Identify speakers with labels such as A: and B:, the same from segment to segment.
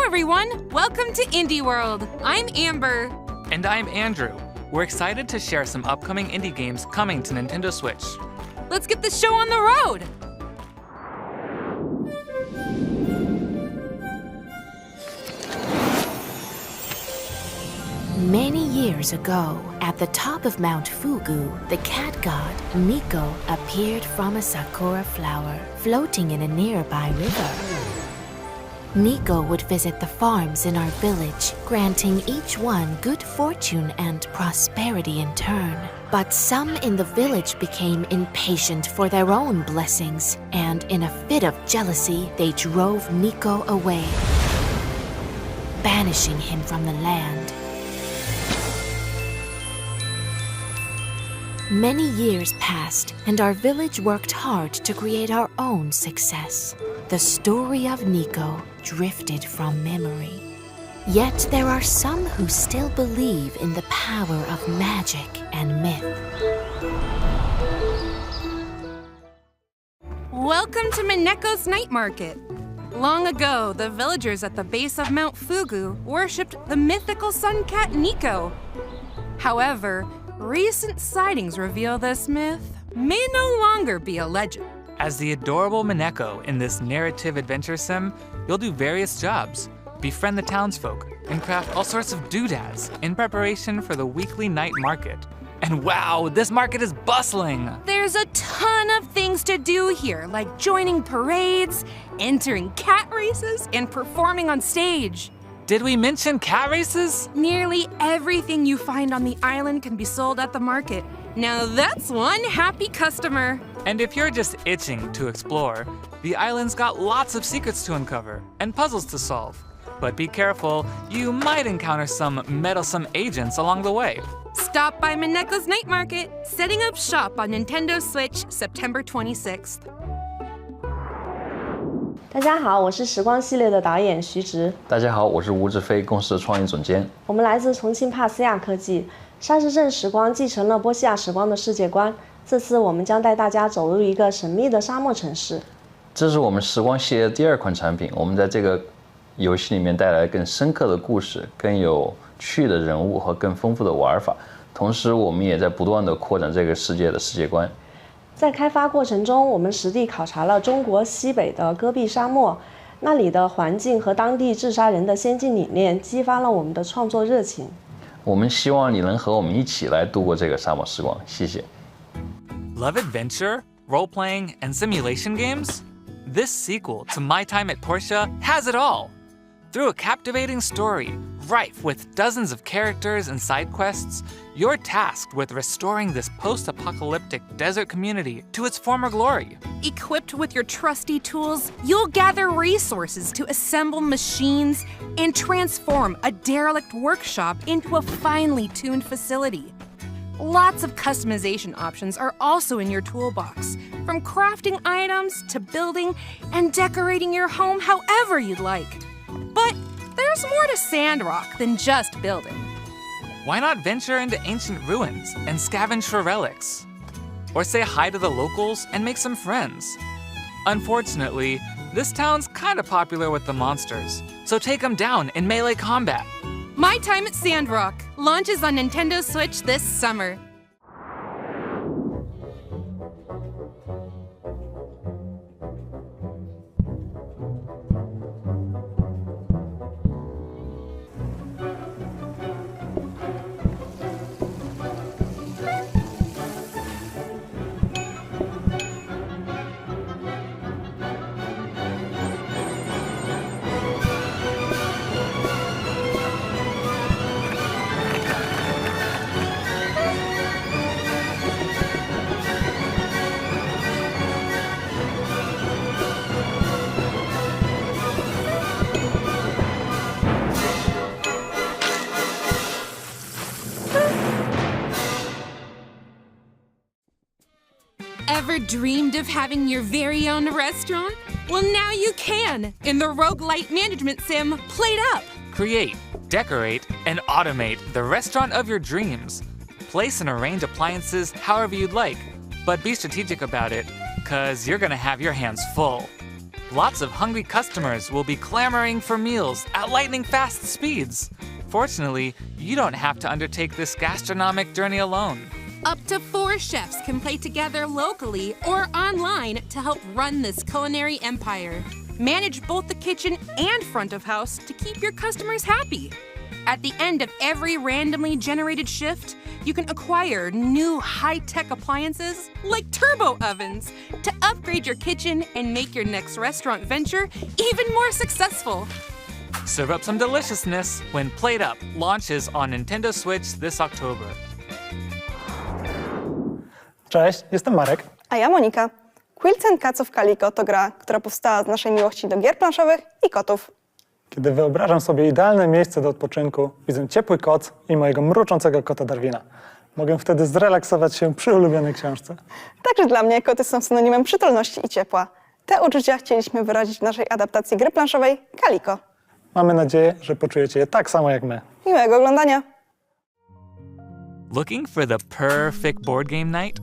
A: everyone! Welcome to Indie World. I'm Amber.
B: And I'm Andrew. We're excited to share some upcoming indie games coming to Nintendo Switch.
A: Let's get the show on the road!
C: Many years ago, at the top of Mount Fugu, the cat god, Myco, appeared from a sakura flower floating in a nearby river. Myco would visit the farms in our village, granting each one good fortune and prosperity in turn. But some in the village became impatient for their own blessings, and in a fit of jealousy, they drove Myco away, banishing him from the land. Many years passed, and our village worked hard to create our own success. The story of Myco drifted from memory. Yet there are some who still believe in the power of magic and myth.
A: Welcome to Mineko's Night Market. Long ago, the villagers at the base of Mount Fugu worshipped the mythical sun cat Myco. However, recent sightings reveal this myth may no longer be a legend.
B: As the adorable Mineko in this narrative adventure sim, you'll do various jobs, befriend the townsfolk, and craft all sorts of doodads in preparation for the weekly night market. And wow, this market is bustling!
A: There's a ton of things to do here, like joining parades, entering cat races, and performing on stage.
B: Did we mention cat races?
A: Nearly everything you find on the island can be sold at the market. Now that's one happy customer.
B: And if you're just itching to explore, the island's got lots of secrets to uncover and puzzles to solve. But be careful, you might encounter some meddlesome agents along the way.
A: Stop by Mineko's Night Market, setting up shop on Nintendo Switch September 26th.
D: 大家好，我是时光系列的导演徐直。
E: 大家好，我是吴志飞，公司的创意总监。
D: 我们来自重庆帕斯亚科技。沙市镇时光继承了波西亚时光的世界观，这次我们将带大家走入一个神秘的沙漠城市。
E: 这是我们时光系列的第2款产品，我们在这个游戏里面带来更深刻的故事、更有趣的人物和更丰富的玩法。同时，我们也在不断地扩展这个世界的世界观。
D: 在开发过程中，我们实地考察了中国西北的戈壁沙漠，那里的环境和当地治沙人的先进理念激发了我们的创作热情。
E: 我们希望你能和我们一起来度过这个沙漠时光，谢谢。
B: Love adventure, role-playing, and simulation games? This sequel to My Time at Portia has it all! Through a captivating story, rife with dozens of characters and side quests, you're tasked with restoring this post-apocalyptic desert community to its former glory.
A: Equipped with your trusty tools, you'll gather resources to assemble machines and transform a derelict workshop into a finely tuned facility. Lots of customization options are also in your toolbox, from crafting items to building and decorating your home however you'd like. But there's more to Sandrock than just building.
B: Why not venture into ancient ruins and scavenge for relics? Or say hi to the locals and make some friends? Unfortunately, this town's kinda popular with the monsters, so take them down in melee combat.
A: My Time at Sandrock launches on Nintendo Switch this summer. Ever dreamed of having your very own restaurant? Well, now you can in the roguelite management sim PlateUp.
B: Create, decorate, and automate the restaurant of your dreams. Place and arrange appliances however you'd like, but be strategic about it, 'cause you're gonna have your hands full. Lots of hungry customers will be clamoring for meals at lightning-fast speeds. Fortunately, you don't have to undertake this gastronomic journey alone.
A: Up to 4 chefs can play together locally or online to help run this culinary empire. Manage both the kitchen and front of house to keep your customers happy. At the end of every randomly generated shift, you can acquire new high-tech appliances like turbo ovens to upgrade your kitchen and make your next restaurant venture even more successful.
B: Serve up some deliciousness when PlateUp launches on Nintendo Switch this October.
F: Cześć, jestem Marek.
G: A ja Monika. Quilts and Cats of Calico to gra, która powstała z naszej miłości do gier planszowych i kotów.
F: Kiedy wyobrażam sobie idealne miejsce do odpoczynku, widzę ciepły koc i mojego mruczącego kota Darwina. Mogę wtedy zrelaksować się przy ulubionej książce.
G: Także dla mnie koty są synonimem przytulności i ciepła. Te uczucia chcieliśmy wyrazić w naszej adaptacji gry planszowej Calico.
F: Mamy nadzieję, że poczujecie je tak samo jak my.
G: Miłego oglądania!
B: Looking for the perfect board game night?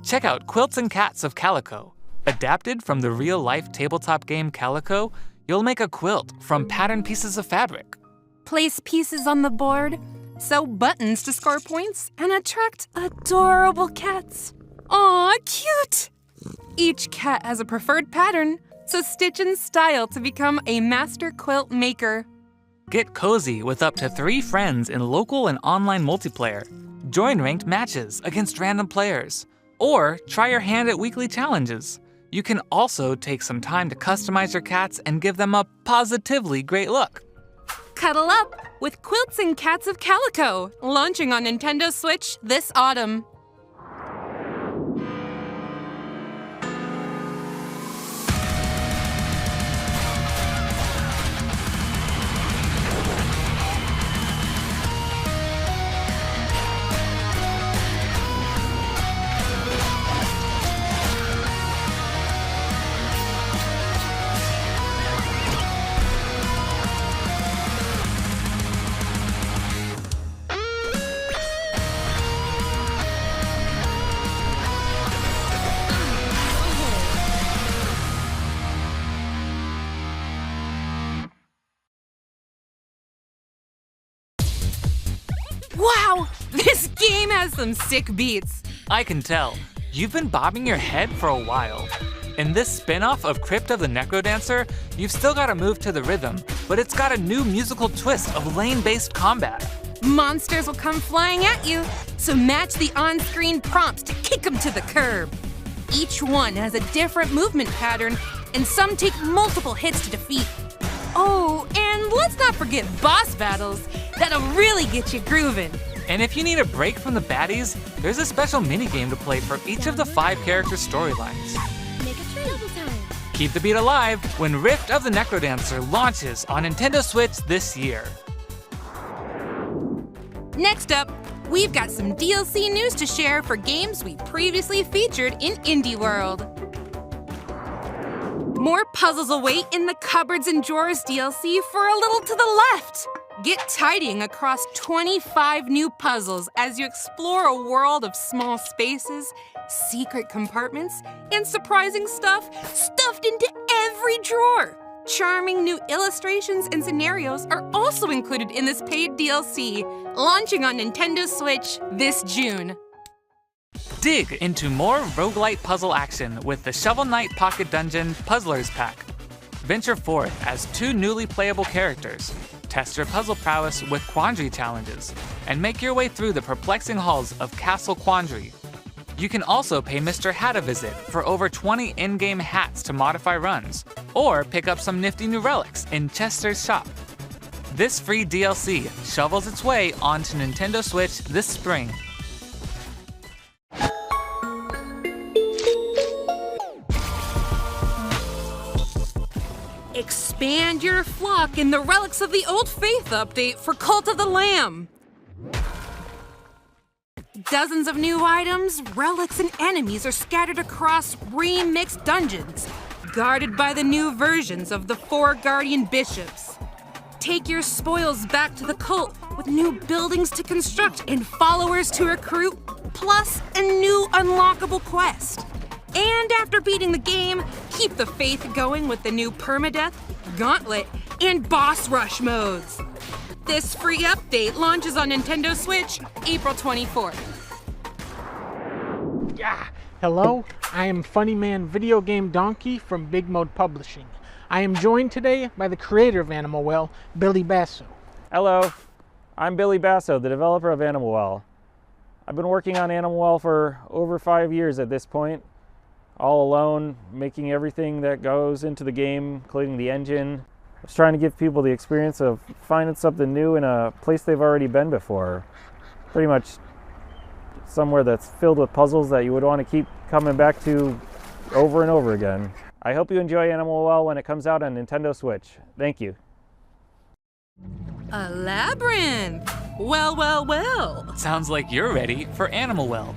B: Check out Quilts and Cats of Calico. Adapted from the real-life tabletop game Calico, you'll make a quilt from patterned pieces of fabric.
A: Place pieces on the board, sew buttons to score points, and attract adorable cats. Aw, cute! Each cat has a preferred pattern, so stitch and style to become a master quilt maker.
B: Get cozy with up to 3 friends in local and online multiplayer. Join ranked matches against random players. Or try your hand at weekly challenges. You can also take some time to customize your cats and give them a positively great look.
A: Cuddle up with Quilts and Cats of Calico, launching on Nintendo Switch this autumn. Wow, this game has some sick beats.
B: I can tell. You've been bobbing your head for a while. In this spin-off of Crypt of the NecroDancer, you've still got to move to the rhythm, but it's got a new musical twist of lane-based combat.
A: Monsters will come flying at you, so match the on-screen prompts to kick them to the curb. Each one has a different movement pattern, and some take multiple hits to defeat. Oh, and let's not forget boss battles. That'll really get you grooving.
B: And if you need a break from the baddies, there's a special minigame to play for each of the 5 character storylines.
H: Make a trade double time.
B: Keep the beat alive when Rift of the NecroDancer launches on Nintendo Switch this year.
A: Next up, we've got some DLC news to share for games we previously featured in Indie World. More puzzles await in the Cupboards and Drawers DLC for a little to the left. Get tidying across 25 new puzzles as you explore a world of small spaces, secret compartments, and surprising stuff stuffed into every drawer. Charming new illustrations and scenarios are also included in this paid DLC, launching on Nintendo Switch this June.
B: Dig into more roguelite puzzle action with the Shovel Knight Pocket Dungeon Puzzlers Pack. Venture forth as 2 newly playable characters. Test your puzzle prowess with Quandary challenges, and make your way through the perplexing halls of Castle Quandary. You can also pay Mr. Hat a visit for over 20 in-game hats to modify runs, or pick up some nifty new relics in Chester's shop. This free DLC shovels its way onto Nintendo Switch this spring.
A: Expand your flock in the Relics of the Old Faith update for Cult of the Lamb. Dozens of new items, relics, and enemies are scattered across remixed dungeons, guarded by the new versions of the 4 Guardian Bishops. Take your spoils back to the cult with new buildings to construct and followers to recruit, plus a new unlockable quest. And after beating the game, keep the faith going with the new Permadeath, Gauntlet, and Boss Rush modes. This free update launches on Nintendo Switch April 24th.
I: Yeah. Hello, I am Funny Man Video Game Donkey from Big Mode Publishing. I am joined today by the creator of Animal Well, Billy Basso.
J: Hello, I'm Billy Basso, the developer of Animal Well. I've been working on Animal Well for over 5 years at this point, all alone, making everything that goes into the game, including the engine. I was trying to give people the experience of finding something new in a place they've already been before. Pretty much somewhere that's filled with puzzles that you would want to keep coming back to over and over again. I hope you enjoy Animal Well when it comes out on Nintendo Switch. Thank you.
A: A labyrinth! Well.
B: Sounds like you're ready for Animal Well.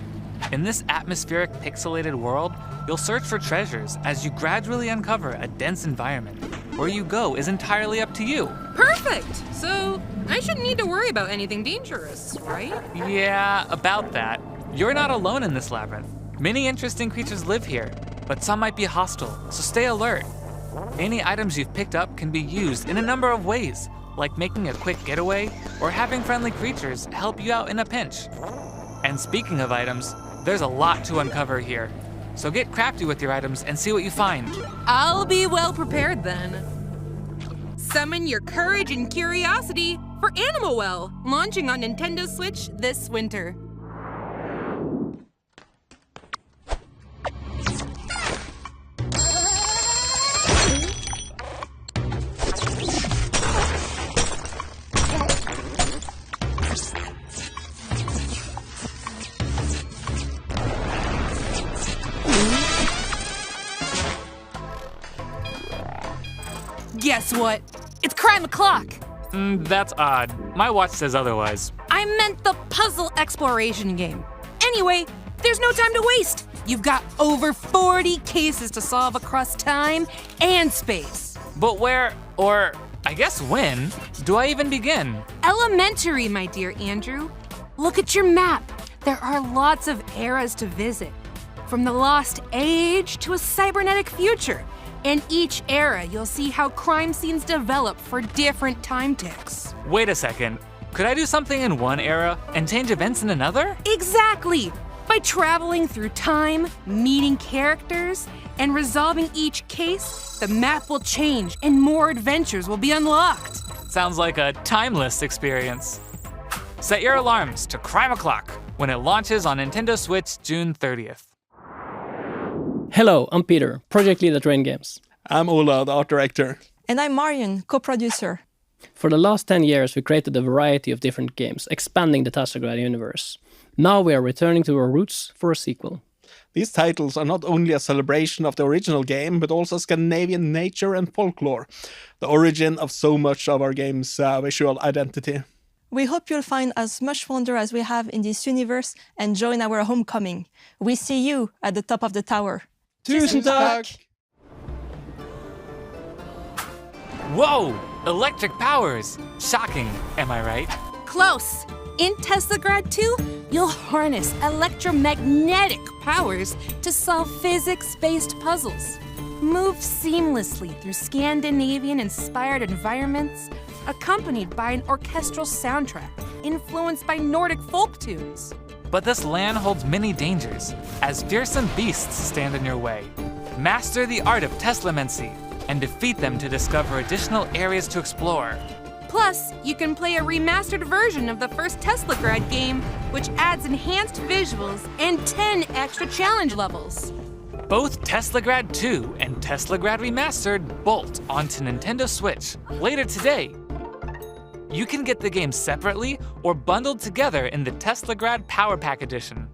B: In this atmospheric, pixelated world, you'll search for treasures as you gradually uncover a dense environment. Where you go is entirely up to you.
A: Perfect! So, I shouldn't need to worry about anything dangerous, right?
B: Yeah, about that. You're not alone in this labyrinth. Many interesting creatures live here, but some might be hostile, so stay alert. Any items you've picked up can be used in a number of ways, like making a quick getaway or having friendly creatures help you out in a pinch. And speaking of items, there's a lot to uncover here. So get crafty with your items and see what you find.
A: I'll be well prepared then. Summon your courage and curiosity for Animal Well, launching on Nintendo Switch this winter. Guess what? It's crime o'clock.
B: That's odd. My watch says otherwise.
A: I meant the puzzle exploration game. Anyway, there's no time to waste. You've got over 40 cases to solve across time and space.
B: But where, or I guess when, do I even begin?
A: Elementary, my dear Andrew. Look at your map. There are lots of eras to visit. From the Lost Age to a cybernetic future. In each era, you'll see how crime scenes develop for different time ticks.
B: Wait a second. Could I do something in one era and change events in another?
A: Exactly! By traveling through time, meeting characters, and resolving each case, the map will change and more adventures will be unlocked.
B: Sounds like a timeless experience. Set your alarms to Crime O'Clock when it launches on Nintendo Switch June 30th.
K: Hello, I'm Peter, project lead at Rain Games.
L: I'm Ola, the art director.
M: And I'm Marion, co-producer.
K: For the last 10 years, we created a variety of different games, expanding the Teslagrad universe. Now we are returning to our roots for a sequel.
L: These titles are not only a celebration of the original game, but also Scandinavian nature and folklore, the origin of so much of our game's visual identity.
M: We hope you'll find as much wonder as we have in this universe and join our homecoming. We see you at the top of the tower.
L: Tusen tack!
B: Whoa! Electric powers! Shocking, am I right?
A: Close! In Teslagrad 2, you'll harness electromagnetic powers to solve physics-based puzzles. Move seamlessly through Scandinavian-inspired environments, accompanied by an orchestral soundtrack influenced by Nordic folk tunes.
B: But this land holds many dangers, as fearsome beasts stand in your way. Master the art of Teslamancy and defeat them to discover additional areas to explore.
A: Plus, you can play a remastered version of the first Teslagrad game, which adds enhanced visuals and 10 extra challenge levels.
B: Both Teslagrad 2 and Teslagrad Remastered bolt onto Nintendo Switch later today. You can get the games separately or bundled together in the Teslagrad Power Pack Edition.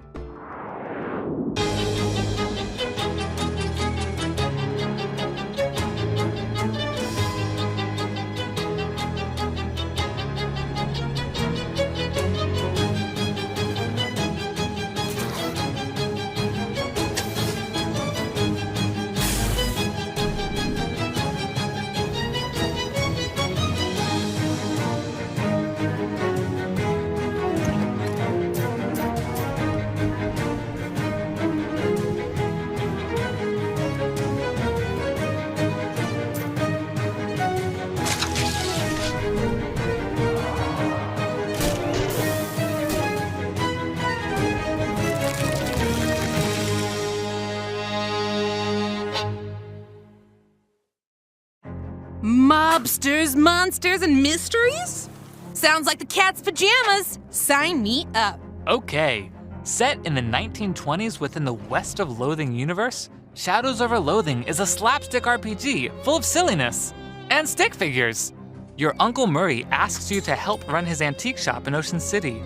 A: Lobsters, monsters, and mysteries? Sounds like the cat's pajamas. Sign me up.
B: Okay. Set in the 1920s within the West of Loathing universe, Shadows over Loathing is a slapstick RPG full of silliness and stick figures. Your Uncle Murray asks you to help run his antique shop in Ocean City,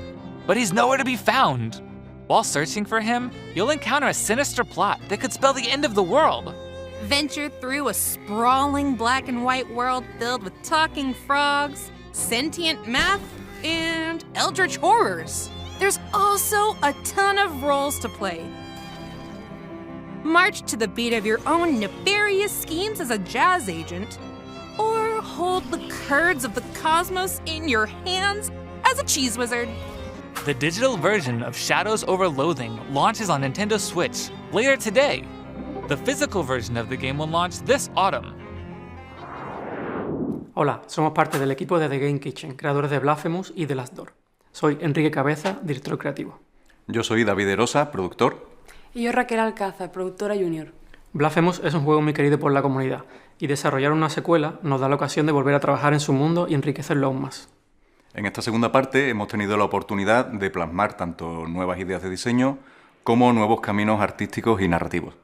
B: but he's nowhere to be found. While searching for him, you'll encounter a sinister plot that could spell the end of the world.
A: Venture through a sprawling black and white world filled with talking frogs, sentient math, and eldritch horrors. There's also a ton of roles to play. March to the beat of your own nefarious schemes as a jazz agent, or hold the curds of the cosmos in your hands as a cheese wizard.
B: The digital version of Shadows over Loathing launches on Nintendo Switch later today. The physical version of the game will launch this autumn.
N: Hola, somos parte del equipo de The Game Kitchen, creadores de Blasphemous y The Last Door. Soy Enrique Cabeza, director creativo.
O: Yo soy David Erosa, productor.
P: Y yo Raquel Alcázar, productora junior.
N: Blasphemous es un juego muy querido por la comunidad, y desarrollar una secuela nos da la ocasión de volver a trabajar en su mundo y enriquecerlo aún más.
O: En esta segunda parte hemos tenido la oportunidad de plasmar tanto nuevas ideas de diseño como nuevos caminos artísticos y narrativos.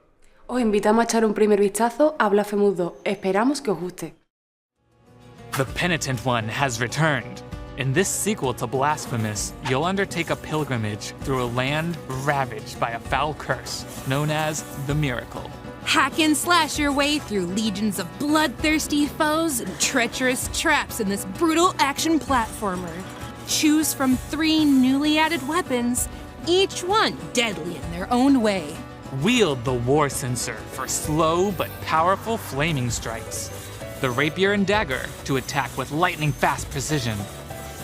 P: Os invitamos a echar un primer vistazo a Blasphemous 2. Esperamos que os guste.
B: The Penitent One has returned. In this sequel to Blasphemous, you'll undertake a pilgrimage through a land ravaged by a foul curse known as the Miracle.
A: Hack and slash your way through legions of bloodthirsty foes and treacherous traps in this brutal action platformer. Choose from 3 newly added weapons, each one deadly in their own way.
B: Wield the War Censer for slow but powerful flaming strikes, the Rapier and Dagger to attack with lightning-fast precision,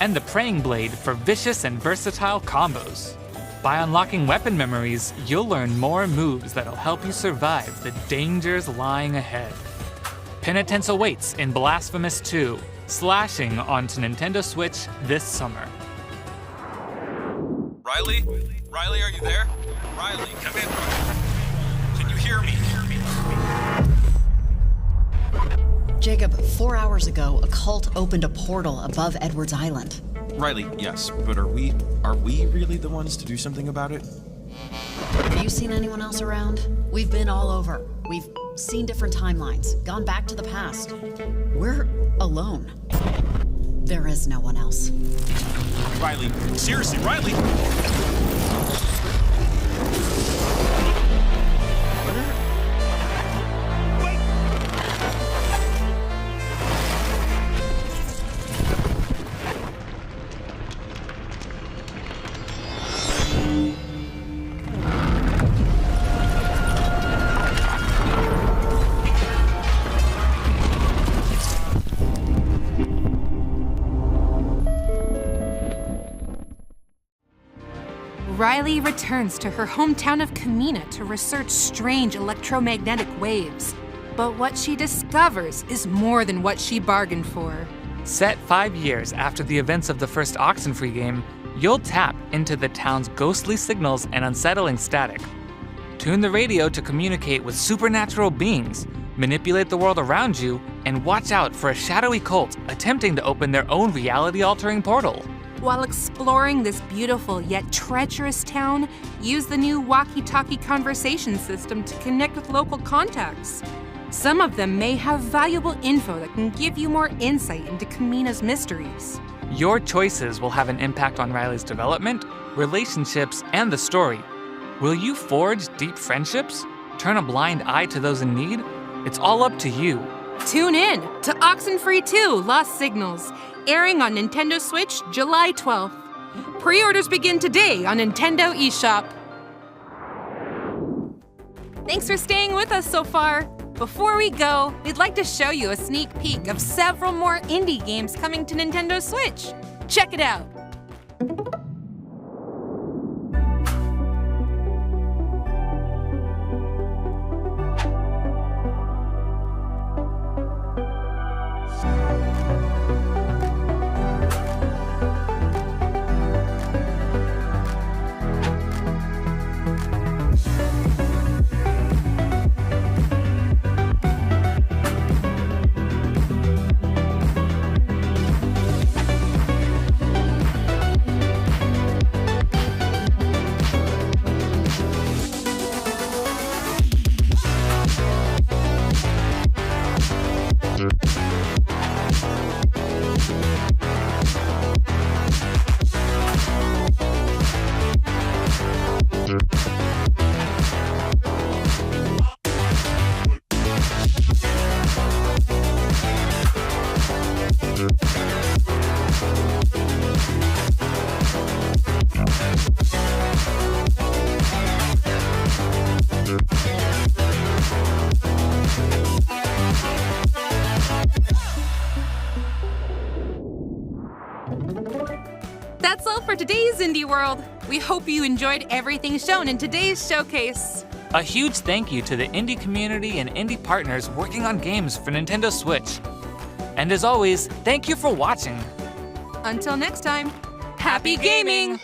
B: and the Praying Blade for vicious and versatile combos. By unlocking weapon memories, you'll learn more moves that'll help you survive the dangers lying ahead. Penitence awaits in Blasphemous 2, slashing onto Nintendo Switch this summer.
Q: Riley? Riley, are you there? Riley, come in. Can you hear me?
R: Jacob, 4 hours ago, a cult opened a portal above Edwards Island.
Q: Riley, yes, but are we really the ones to do something about it?
R: Have you seen anyone else around? We've been all over. We've seen different timelines, gone back to the past. We're alone. There is no one else.
Q: Riley, seriously, Riley!
A: Riley returns to her hometown of Kamina to research strange electromagnetic waves. But what she discovers is more than what she bargained for.
B: Set 5 years after the events of the first Oxenfree game, you'll tap into the town's ghostly signals and unsettling static. Tune the radio to communicate with supernatural beings, manipulate the world around you, and watch out for a shadowy cult attempting to open their own reality-altering portal.
A: While exploring this beautiful yet treacherous town, use the new walkie-talkie conversation system to connect with local contacts. Some of them may have valuable info that can give you more insight into Kamina's mysteries.
B: Your choices will have an impact on Riley's development, relationships, and the story. Will you forge deep friendships? Turn a blind eye to those in need? It's all up to you.
A: Tune in to Oxenfree 2 Lost Signals, airing on Nintendo Switch July 12th. Pre-orders begin today on Nintendo eShop. Thanks for staying with us so far. Before we go, we'd like to show you a sneak peek of several more indie games coming to Nintendo Switch. Check it out. That's all for today's Indie World. We hope you enjoyed everything shown in today's showcase.
B: A huge thank you to the indie community and indie partners working on games for Nintendo Switch. And as always, thank you for watching.
A: Until next time, happy gaming!